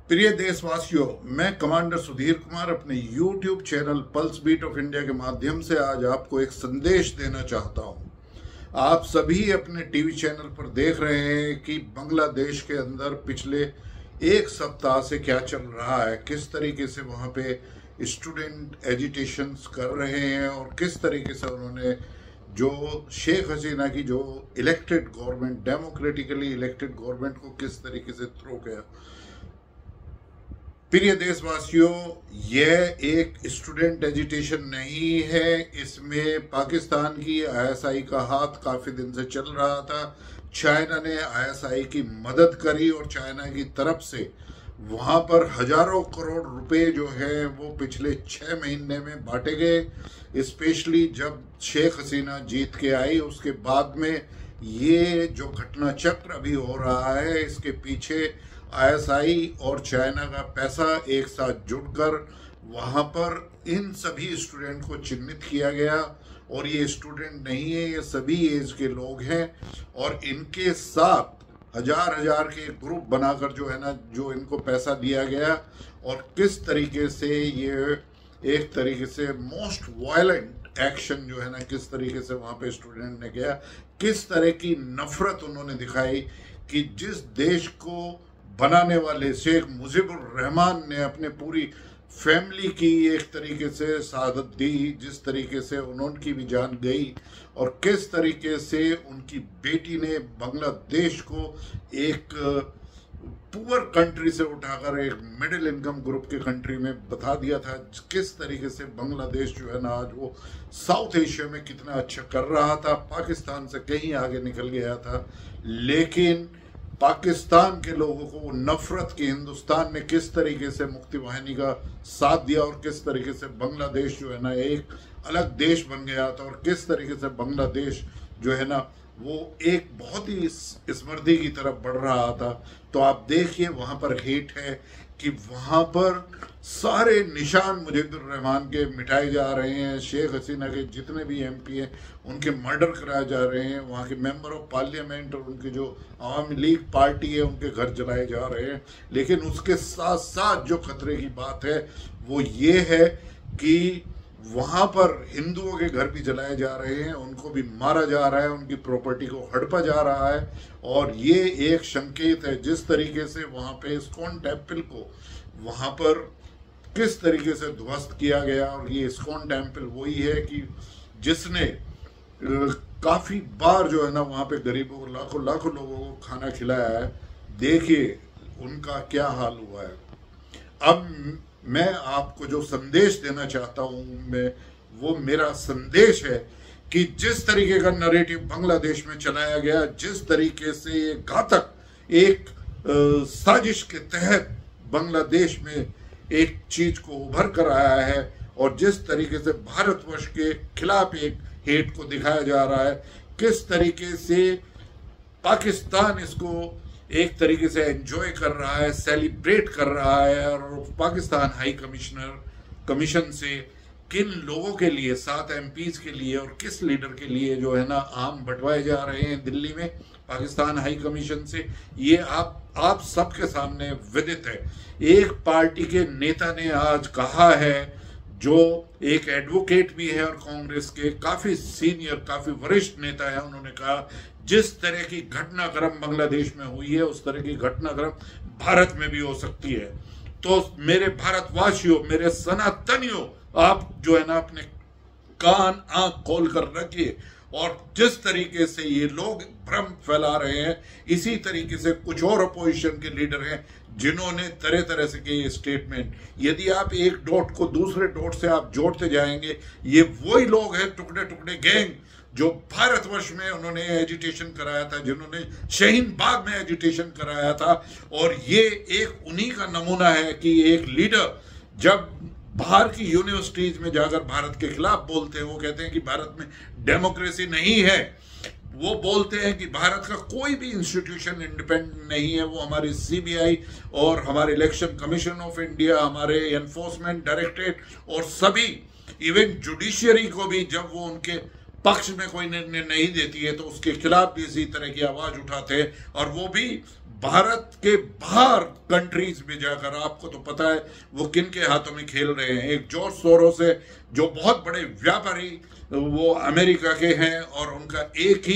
प्रिय देशवासियों, मैं कमांडर सुधीर कुमार अपने YouTube channel pulse beat of India के माध्यम से आज आपको एक संदेश देना चाहता हूं। आप सभी अपने टीवी चैनल पर देख रहे हैं कि बांग्लादेश के अंदर पिछले एक सप्ताह से क्या चल रहा है, किस तरीके से वहां पे स्टूडेंट एजिटेशंस कर रहे हैं और किस तरीके से उन्होंने जो शेख हसीना की जो elected government, democratically elected government को किस तरीके से थ्रो किया। प्रिय देशवासियों, यह एक स्टूडेंट एजिटेशन नहीं है, इसमें पाकिस्तान की आईएसआई का हाथ काफी दिन से चल रहा था। चाइना ने आईएसआई की मदद करी और चाइना की तरफ से वहां पर हजारों करोड़ रुपए जो है वो पिछले 6 महीने में बांटे गए। स्पेशली जब शेख हसीना जीत के आई उसके बाद में ये जो घटना चक्र अभी हो रहा है, इसके पीछे आईएसआई और चाइना का पैसा एक साथ जुड़कर वहां पर इन सभी स्टूडेंट को चिन्हित किया गया। और ये स्टूडेंट नहीं है, ये सभी एज के लोग हैं और इनके साथ हजार के ग्रुप बनाकर जो है ना, जो इनको पैसा दिया गया और किस तरीके से ये एक तरीके से मोस्ट वायलेंट एक्शन जो है ना, किस तरीके से वहां पे स्टूडेंट ने किया, किस तरह की नफरत उन्होंने दिखाई कि जिस देश को बनाने वाले शेख मुजीबुर रहमान ने अपने पूरी फैमिली की एक तरीके से शहादत दी, जिस तरीके से उनकी भी जान गई और किस तरीके से उनकी बेटी ने बांग्लादेश को एक पुअर कंट्री से उठाकर एक मिडिल इनकम ग्रुप के कंट्री में बता दिया था। किस तरीके से बांग्लादेश जो है ना आज वो साउथ एशिया में कितना अच्छा कर रहा था, पाकिस्तान से कहीं आगे निकल गया था। लेकिन पाकिस्तान के लोगों को नफरत की हिंदुस्तान ने किस तरीके से मुक्ति वाहिनी का साथ दिया और किस तरीके से बांग्लादेश जो है ना एक अलग देश बन गया था और किस तरीके से बांग्लादेश जो है ना वो एक बहुत ही समृद्धि की तरफ बढ़ रहा था। तो आप देखिए वहां पर हेट है कि वहां पर सारे निशान मुजीबुर रहमान के मिटाए जा रहे हैं। शेख हसीना के जितने भी एमपी हैं उनके मर्डर कराए जा रहे हैं। वहाँ के मेंबर ऑफ पार्लियामेंट और उनकी जो आवामी लीग पार्टी है उनके घर जलाए जा रहे हैं। लेकिन उसके साथ साथ जो खतरे की बात है वो ये है कि वहाँ पर हिंदुओं के घर भी जलाए जा रहे हैं, उनको भी मारा जा रहा है, उनकी प्रॉपर्टी को हड़पा जा रहा है। और ये एक संकेत है जिस तरीके से वहाँ पे इस्कॉन टेम्पल को वहाँ पर किस तरीके से ध्वस्त किया गया। और ये इस्कॉन टेम्पल वही है कि जिसने काफी बार जो है ना वहाँ पे गरीबों को लाखों लोगों को खाना खिलाया है। देखिए उनका क्या हाल हुआ है। अब मैं आपको जो संदेश देना चाहता हूं, वो मेरा संदेश है कि जिस तरीके का नरेटिव बांग्लादेश में चलाया गया, जिस तरीके से ये घातक एक साजिश के तहत बांग्लादेश में एक चीज को उभर कर आया है और जिस तरीके से भारतवर्ष के खिलाफ एक हेट को दिखाया जा रहा है, किस तरीके से पाकिस्तान इसको एक तरीके से एंजॉय कर रहा है, सेलिब्रेट कर रहा है। और पाकिस्तान हाई कमीशन से किन लोगों के लिए, 7 एमपीज के लिए और किस लीडर के लिए जो है ना आम बंटवाए जा रहे हैं दिल्ली में पाकिस्तान हाई कमीशन से, ये आप सबके सामने विदित है। एक पार्टी के नेता ने आज कहा है, जो एक एडवोकेट भी है और कांग्रेस के काफी सीनियर, काफी वरिष्ठ नेता है, उन्होंने कहा जिस तरह की घटनाक्रम बांग्लादेश में हुई है उस तरह की घटनाक्रम भारत में भी हो सकती है। तो मेरे भारतवासियों, मेरे सनातनियों, आप जो है ना अपने कान आंख खोल कर रखिए। और जिस तरीके से ये लोग भ्रम फैला रहे हैं, इसी तरीके से कुछ और अपोजिशन के लीडर हैं जिन्होंने तरह तरह से किए स्टेटमेंट। यदि आप एक डॉट को दूसरे डॉट से आप जोड़ते जाएंगे, ये वही लोग हैं, टुकड़े टुकड़े गैंग, जो भारतवर्ष में उन्होंने एजिटेशन कराया था, जिन्होंने शाहीन बाग में एजिटेशन कराया था। और ये एक उन्हीं का नमूना है कि एक लीडर जब बाहर की यूनिवर्सिटीज में जाकर भारत के खिलाफ बोलते हैं, वो कहते हैं कि भारत में डेमोक्रेसी नहीं है, वो बोलते हैं कि भारत का कोई भी इंस्टीट्यूशन इंडिपेंडेंट नहीं है, वो हमारी सीबीआई और हमारे इलेक्शन कमीशन ऑफ इंडिया, हमारे एनफोर्समेंट डायरेक्टरेट और सभी इवन जुडिशियरी को भी जब वो उनके पक्ष में कोई निर्णय नहीं देती है तो उसके खिलाफ भी इसी तरह की आवाज उठाते हैं। और वो भी भारत के बाहर कंट्रीज में जाकर, आपको तो पता है वो किन के हाथों में खेल रहे हैं। एक जॉर्ज सोरोस है जो बहुत बड़े व्यापारी वो अमेरिका के हैं, और उनका एक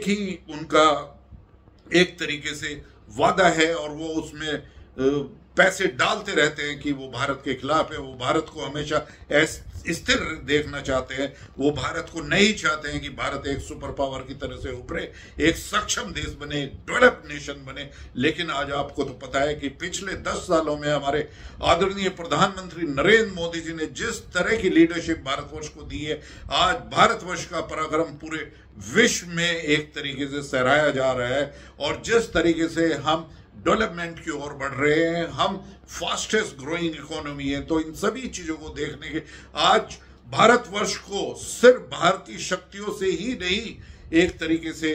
ही उनका एक तरीके से वादा है, और वो उसमें पैसे डालते रहते हैं कि वो भारत के खिलाफ है। वो भारत को हमेशा स्थिर देखना चाहते हैं। वो भारत को नहीं चाहते हैं कि भारत एक सुपर पावर की तरह से उभरे, एक सक्षम देश बने, एक डेवलप नेशन बने। लेकिन आज आपको तो पता है कि पिछले 10 सालों में हमारे आदरणीय प्रधानमंत्री नरेंद्र मोदी जी ने जिस तरह की लीडरशिप भारतवर्ष को दी है, आज भारतवर्ष का पराक्रम पूरे विश्व में एक तरीके से सराहा जा रहा है। और जिस तरीके से हम डेवलपमेंट की ओर बढ़ रहे हैं, हम फास्टेस्ट ग्रोइंग इकोनॉमी है, तो इन सभी चीजों को देखने के आज भारतवर्ष को सिर्फ भारतीय शक्तियों से ही नहीं एक तरीके से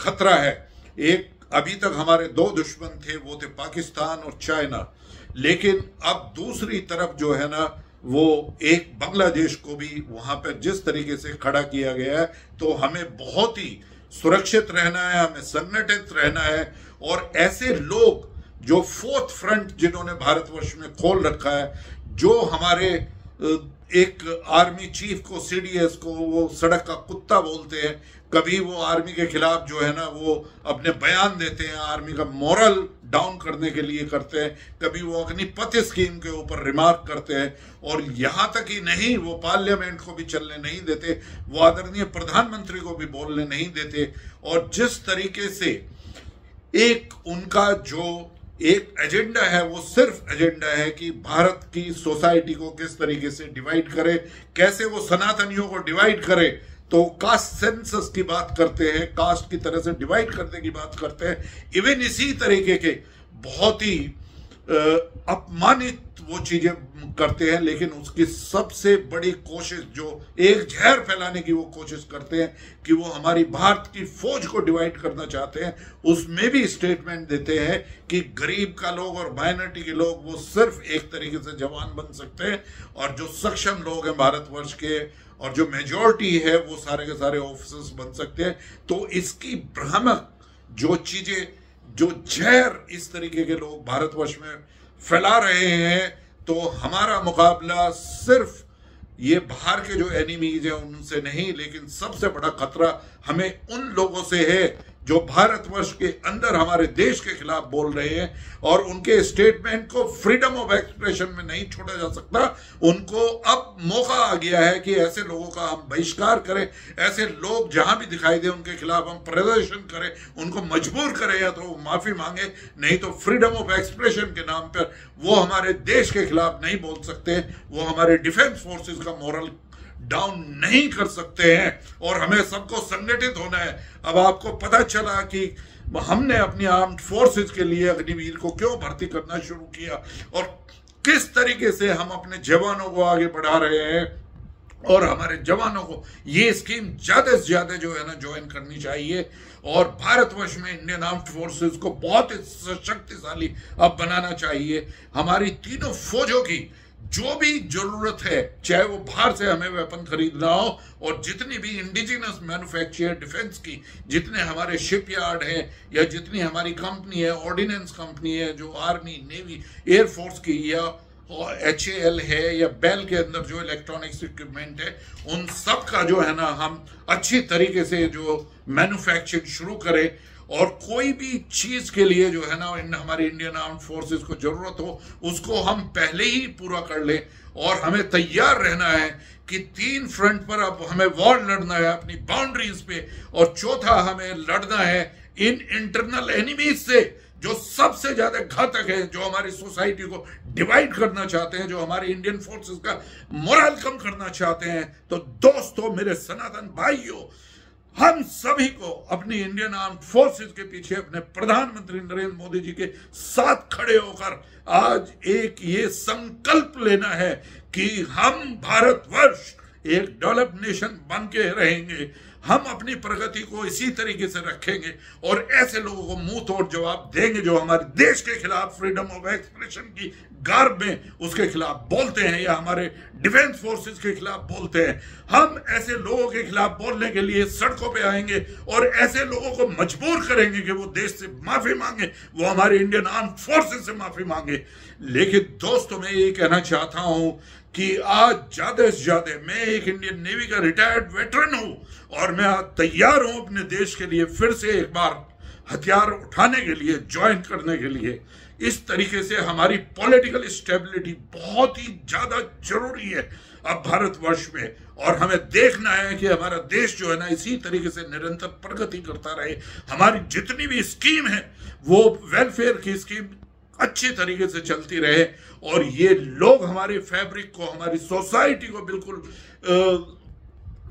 खतरा है। एक अभी तक हमारे 2 दुश्मन थे, वो थे पाकिस्तान और चाइना, लेकिन अब दूसरी तरफ जो है ना वो एक बांग्लादेश को भी वहां पर जिस तरीके से खड़ा किया गया है, तो हमें बहुत ही सुरक्षित रहना है, हमें संगठित रहना है। और ऐसे लोग जो 4th फ्रंट जिन्होंने भारतवर्ष में खोल रखा है, जो हमारे एक आर्मी चीफ को, सीडीएस को वो सड़क का कुत्ता बोलते हैं, कभी वो आर्मी के खिलाफ जो है ना वो अपने बयान देते हैं, आर्मी का मोरल डाउन करने के लिए करते हैं, कभी वो अग्निपथ स्कीम के ऊपर रिमार्क करते हैं, और यहां तक ही नहीं वो पार्लियामेंट को भी चलने नहीं देते, वो आदरणीय प्रधानमंत्री को भी बोलने नहीं देते। और जिस तरीके से एक उनका जो एक एजेंडा है, वो सिर्फ एजेंडा है कि भारत की सोसाइटी को किस तरीके से डिवाइड करे, कैसे वो सनातनियों को डिवाइड करे। तो कास्ट सेंसस की बात करते हैं, कास्ट की तरह से डिवाइड करने की बात करते हैं। इवन इसी तरीके के बहुत ही अपमानित वो चीजें करते हैं, लेकिन उसकी सबसे बड़ी कोशिश जो एक जहर फैलाने की वो कोशिश करते हैं कि वो हमारी भारत की फौज को डिवाइड करना चाहते हैं। उसमें भी स्टेटमेंट देते हैं कि गरीब का लोग और माइनॉरिटी के लोग वो सिर्फ एक तरीके से जवान बन सकते हैं, और जो सक्षम लोग हैं भारतवर्ष के और जो मेजॉरिटी है वो सारे के सारे ऑफिसर्स बन सकते हैं। तो इसकी भ्रामक जो चीजें, जो जहर इस तरीके के लोग भारतवर्ष में फैला रहे हैं, तो हमारा मुकाबला सिर्फ ये बाहर के जो एनिमीज हैं उनसे नहीं, लेकिन सबसे बड़ा खतरा हमें उन लोगों से है जो भारतवर्ष के अंदर हमारे देश के खिलाफ बोल रहे हैं, और उनके स्टेटमेंट को फ्रीडम ऑफ एक्सप्रेशन में नहीं छोड़ा जा सकता। उनको अब मौका आ गया है कि ऐसे लोगों का हम बहिष्कार करें, ऐसे लोग जहां भी दिखाई दे उनके खिलाफ हम प्रदर्शन करें, उनको मजबूर करें, या तो माफी मांगे, नहीं तो फ्रीडम ऑफ एक्सप्रेशन के नाम पर वो हमारे देश के खिलाफ नहीं बोल सकते, वो हमारे डिफेंस फोर्सेस का मोरल डाउन नहीं कर सकते हैं, और हमें सबको संगठित होना है। अब आपको पता चला कि हमने अपनी आर्म्ड फोर्सेस के लिए अग्निवीर को क्यों भर्ती करना शुरू किया, और किस तरीके से हम अपने जवानों को आगे बढ़ा रहे हैं, और हमारे जवानों को ये स्कीम ज्यादा से ज्यादा जो है ना ज्वाइन करनी चाहिए, और भारतवर्ष में इंडियन आर्म्ड फोर्सेस को बहुत शक्तिशाली अब बनाना चाहिए। हमारी तीनों फौजों की जो भी जरूरत है, चाहे वो बाहर से हमें वेपन खरीदना हो, और जितनी भी इंडिजिनस मैन्युफैक्चर डिफेंस की, जितने हमारे शिपयार्ड हैं या जितनी हमारी कंपनी है, ऑर्डिनेंस कंपनी है, जो आर्मी, नेवी, एयरफोर्स की, या HAL है, या बेल के अंदर जो इलेक्ट्रॉनिक्स इक्विपमेंट है, उन सब का जो है ना हम अच्छी तरीके से जो मैन्युफैक्चरिंग शुरू करें, और कोई भी चीज के लिए जो है ना हमारे इंडियन आर्म्ड फोर्सेस को जरूरत हो उसको हम पहले ही पूरा कर लें, और हमें तैयार रहना है कि 3 फ्रंट पर अब हमें वॉर लड़ना है अपनी बाउंड्रीज पे, और चौथा हमें लड़ना है इन इंटरनल एनिमीज से जो सबसे ज्यादा घातक है, जो हमारी सोसाइटी को डिवाइड करना चाहते हैं, जो हमारे इंडियन फोर्सेस का मोरल कम करना चाहते हैं। तो दोस्तों, मेरे सनातन भाइयों, हम सभी को अपनी इंडियन आर्म्ड फोर्सेस के पीछे अपने प्रधानमंत्री नरेंद्र मोदी जी के साथ खड़े होकर आज एक ये संकल्प लेना है कि हम भारतवर्ष एक डेवलप नेशन बन के रहेंगे। हम अपनी प्रगति को इसी तरीके से रखेंगे और ऐसे लोगों को मुंह तोड़ जवाब देंगे जो हमारे देश के खिलाफ फ्रीडम ऑफ एक्सप्रेशन की गार्ब में उसके खिलाफ बोलते हैं या हमारे डिफेंस फोर्सेस के खिलाफ बोलते हैं। हम ऐसे लोगों के खिलाफ बोलने के लिए सड़कों पे आएंगे और ऐसे लोगों को मजबूर करेंगे कि वो देश से माफी मांगे, वो हमारे इंडियन आर्म फोर्सेस से माफी मांगे। लेकिन दोस्तों, मैं ये कहना चाहता हूं कि आज ज्यादा से ज्यादा मैं एक इंडियन नेवी का रिटायर्ड वेटरन हूं और मैं तैयार हूं अपने देश के लिए फिर से एक बार हथियार उठाने के लिए, ज्वाइन करने के लिए। इस तरीके से हमारी पॉलिटिकल स्टेबिलिटी बहुत ही ज्यादा जरूरी है अब भारतवर्ष में, और हमें देखना है कि हमारा देश जो है ना इसी तरीके से निरंतर प्रगति करता रहे। हमारी जितनी भी स्कीम है वो वेलफेयर की स्कीम अच्छी तरीके से चलती रहे और ये लोग हमारे फैब्रिक को, हमारी सोसाइटी को बिल्कुल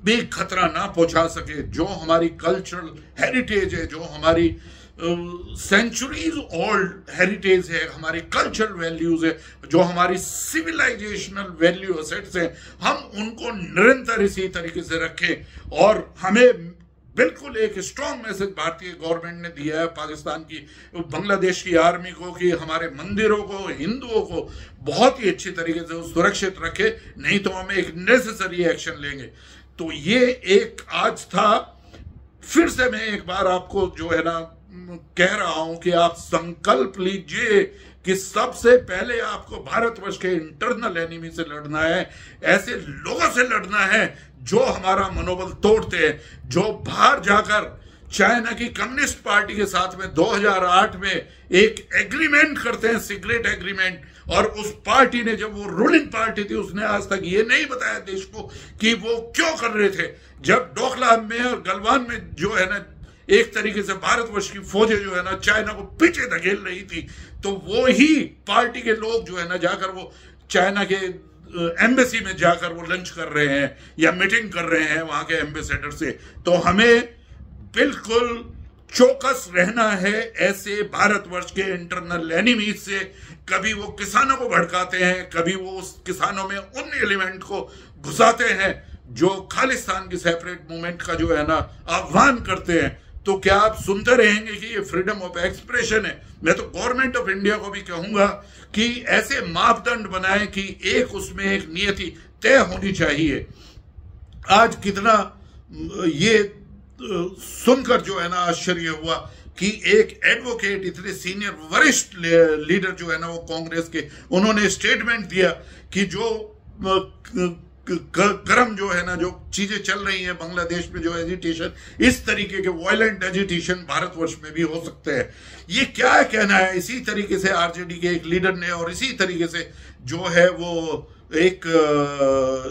भी खतरा ना पहुंचा सके। जो हमारी कल्चरल हेरिटेज है, जो हमारी सेंचुरीज ओल्ड हेरिटेज है, हमारी कल्चरल वैल्यूज है, जो हमारी सिविलाइजेशनल वैल्यू असेट्स है, हम उनको निरंतर इसी तरीके से रखें। और हमें बिल्कुल एक स्ट्रॉन्ग मैसेज भारतीय गवर्नमेंट ने दिया है पाकिस्तान की, बांग्लादेश की आर्मी को कि हमारे मंदिरों को, हिंदुओं को बहुत ही अच्छी तरीके से सुरक्षित रखे, नहीं तो हम एक नेसेसरी एक्शन लेंगे। तो ये एक आज था। फिर से मैं एक बार आपको जो है ना कह रहा हूं कि आप संकल्प लीजिए कि सबसे पहले आपको भारतवर्ष के इंटरनल एनिमी से लड़ना है, ऐसे लोगों से लड़ना है जो हमारा मनोबल तोड़ते हैं, जो बाहर जाकर चाइना की कम्युनिस्ट पार्टी के साथ में 2008 में एक एग्रीमेंट करते हैं, सीक्रेट एग्रीमेंट, और उस पार्टी ने, जब वो रूलिंग पार्टी थी, उसने आज तक ये नहीं बताया देश को कि वो क्यों कर रहे थे। जब डोकलाम में और गलवान में जो है ना एक तरीके से भारतवर्ष की फौजें जो है ना चाइना को पीछे धकेल रही थी, तो वो ही पार्टी के लोग जो है ना जाकर वो चाइना के एम्बेसी में जाकर वो लंच कर रहे हैं या मीटिंग कर रहे हैं वहां के एम्बेसडर से। तो हमें बिल्कुल चौकस रहना है ऐसे भारतवर्ष के इंटरनल एनिमीज से। कभी वो किसानों को भड़काते हैं, कभी वो उस किसानों में उन एलिमेंट को घुसाते हैं जो खालिस्तान की सेपरेट मूवमेंट का जो है ना आह्वान करते हैं। तो क्या आप सुनते रहेंगे कि ये फ्रीडम ऑफ एक्सप्रेशन है? मैं तो गवर्नमेंट ऑफ इंडिया को भी कहूंगा कि ऐसे मापदंड बनाए कि एक उसमें एक नियति तय होनी चाहिए। आज कितना ये सुनकर जो है ना आश्चर्य हुआ कि एक एडवोकेट, इतने सीनियर वरिष्ठ लीडर जो है ना वो कांग्रेस के, उन्होंने स्टेटमेंट दिया कि जो गर्म जो है ना जो चीजें चल रही हैं बांग्लादेश में, जो एजिटेशन, इस तरीके के वायलेंट एजिटेशन भारतवर्ष में भी हो सकते हैं। ये क्या कहना है? इसी तरीके से आरजेडी के एक लीडर ने, और इसी तरीके से जो है वो एक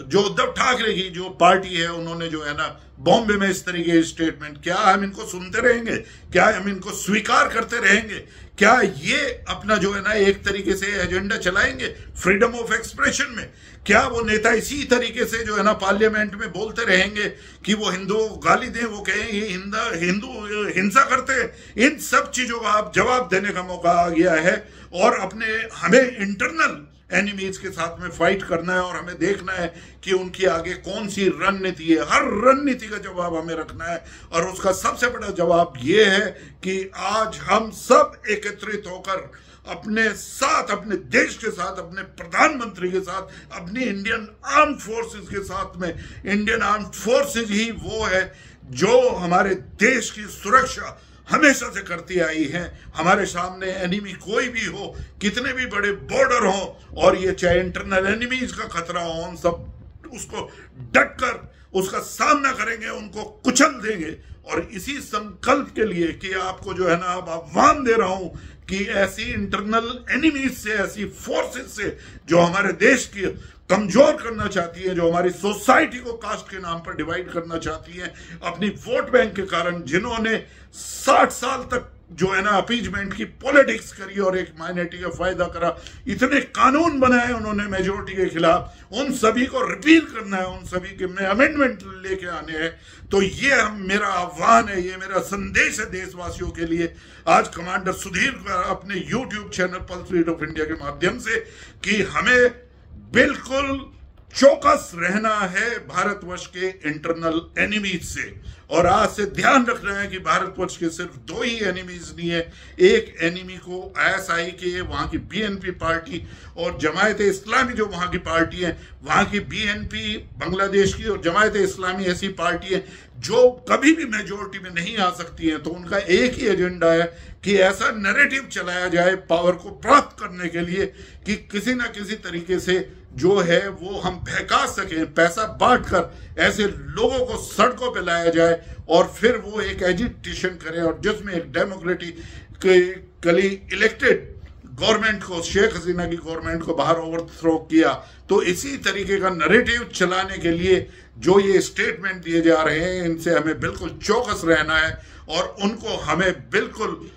जो उद्धव ठाकरे की जो पार्टी है, उन्होंने जो है ना बॉम्बे में इस तरीके के स्टेटमेंट, क्या हम इनको सुनते रहेंगे? क्या हम इनको स्वीकार करते रहेंगे? क्या ये अपना जो है ना एक तरीके से एजेंडा चलाएंगे फ्रीडम ऑफ एक्सप्रेशन में? क्या वो नेता इसी तरीके से जो है ना पार्लियामेंट में बोलते रहेंगे कि वो हिंदुओं को गाली दें, वो कहें ये हिंदू हिंसा करते हैं? इन सब चीजों का आप जवाब देने का मौका आ गया है और हमें इंटरनल एनिमीज के साथ में फाइट करना है और हमें देखना है कि उनकी आगे कौन सी रणनीति है। हर रणनीति का जवाब हमें रखना है और उसका सबसे बड़ा जवाब ये है कि आज हम सब एकत्रित होकर अपने साथ, अपने देश के साथ, अपने प्रधानमंत्री के साथ, अपनी इंडियन आर्म फोर्सेस के साथ में, इंडियन आर्म फोर्सेस ही वो है जो हमारे देश की सुरक्षा हमेशा से करती आई है। हमारे सामने एनिमी कोई भी हो, कितने भी बड़े बॉर्डर हो, और ये चाहे इंटरनल एनिमीज का खतरा हो, हम सब उसको डटकर उसका सामना करेंगे, उनको कुचल देंगे। और इसी संकल्प के लिए कि आपको जो है ना अब आह्वान दे रहा हूं कि ऐसी इंटरनल एनिमीज से, ऐसी फोर्सेस से जो हमारे देश की कमजोर करना चाहती है, जो हमारी सोसाइटी को कास्ट के नाम पर डिवाइड करना चाहती है, अपनी वोट बैंक के कारण, जिन्होंने 60 साल तक जो है ना अपीजमेंट की पॉलिटिक्स करी और एक माइनॉरिटी का फायदा करा, इतने कानून बनाए उन्होंने मेजोरिटी के खिलाफ, उन सभी को रिपील करना है, उन सभी के में अमेंडमेंट लेके आने हैं। तो ये मेरा आह्वान है, ये मेरा संदेश है देशवासियों के लिए आज कमांडर सुधीर का अपने YouTube channel pulse radio of India के माध्यम से, कि हमें बिल्कुल चौकस रहना है भारतवर्ष के इंटरनल एनिमीज से। और आज से ध्यान रखना है कि भारतवर्ष के सिर्फ दो ही एनिमीज नहीं है। एक एनिमी को आईएसआई के, वहां की बीएनपी पार्टी और जमायत इस्लामी जो वहां की पार्टी है, वहां की बीएनपी बांग्लादेश की और जमायत इस्लामी ऐसी पार्टी है जो कभी भी मेजोरिटी में नहीं आ सकती है। तो उनका एक ही एजेंडा है कि ऐसा नैरेटिव चलाया जाए पावर को प्राप्त करने के लिए कि किसी ना किसी तरीके से जो है वो हम बहका सकें, पैसा बांटकर ऐसे लोगों को सड़कों पे लाया जाए और फिर वो एक एजिटेशन करें और जिसमें एक डेमोक्रेटिकली इलेक्टेड गवर्नमेंट को, शेख हसीना की गवर्नमेंट को बाहर ओवरथ्रो किया। तो इसी तरीके का नैरेटिव चलाने के लिए जो ये स्टेटमेंट दिए जा रहे हैं, इनसे हमें बिल्कुल चौकस रहना है और उनको हमें बिल्कुल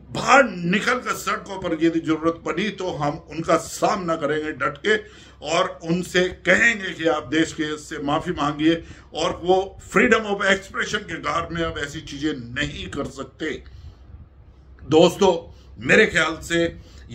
बाहर निकलकर सड़कों पर यदि जरूरत पड़ी तो हम उनका सामना करेंगे डट के और उनसे कहेंगे कि आप देश के से माफी मांगिए और वो फ्रीडम ऑफ एक्सप्रेशन के गार में अब ऐसी चीजें नहीं कर सकते। दोस्तों, मेरे ख्याल से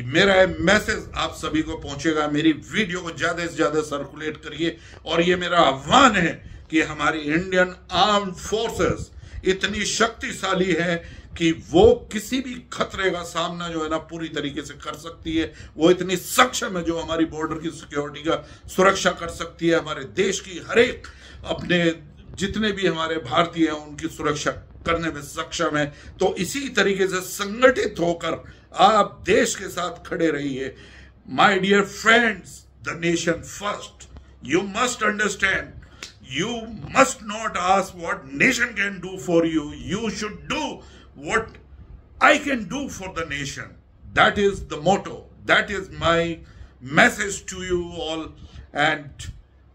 मेरा मैसेज आप सभी को पहुंचेगा। मेरी वीडियो को ज्यादा से ज्यादा सर्कुलेट करिए और ये मेरा आह्वान है कि हमारी इंडियन आर्म्ड फोर्सेस इतनी शक्तिशाली है कि वो किसी भी खतरे का सामना जो है ना पूरी तरीके से कर सकती है। वो इतनी सक्षम है जो हमारी बॉर्डर की सिक्योरिटी का सुरक्षा कर सकती है, हमारे देश की हर एक अपने जितने भी हमारे भारतीय हैं उनकी सुरक्षा करने में सक्षम है। तो इसी तरीके से संगठित होकर आप देश के साथ खड़े रहिए। My dear friends, the nation first. You must understand, you must not ask what nation can do for you. You should do what I can do for the nation. That is the motto. That is my message to you all, and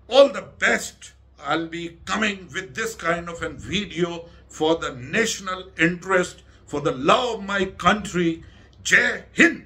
all the best. I'll be coming with this kind of a video for the national interest, for the love of my country. Jai Hind.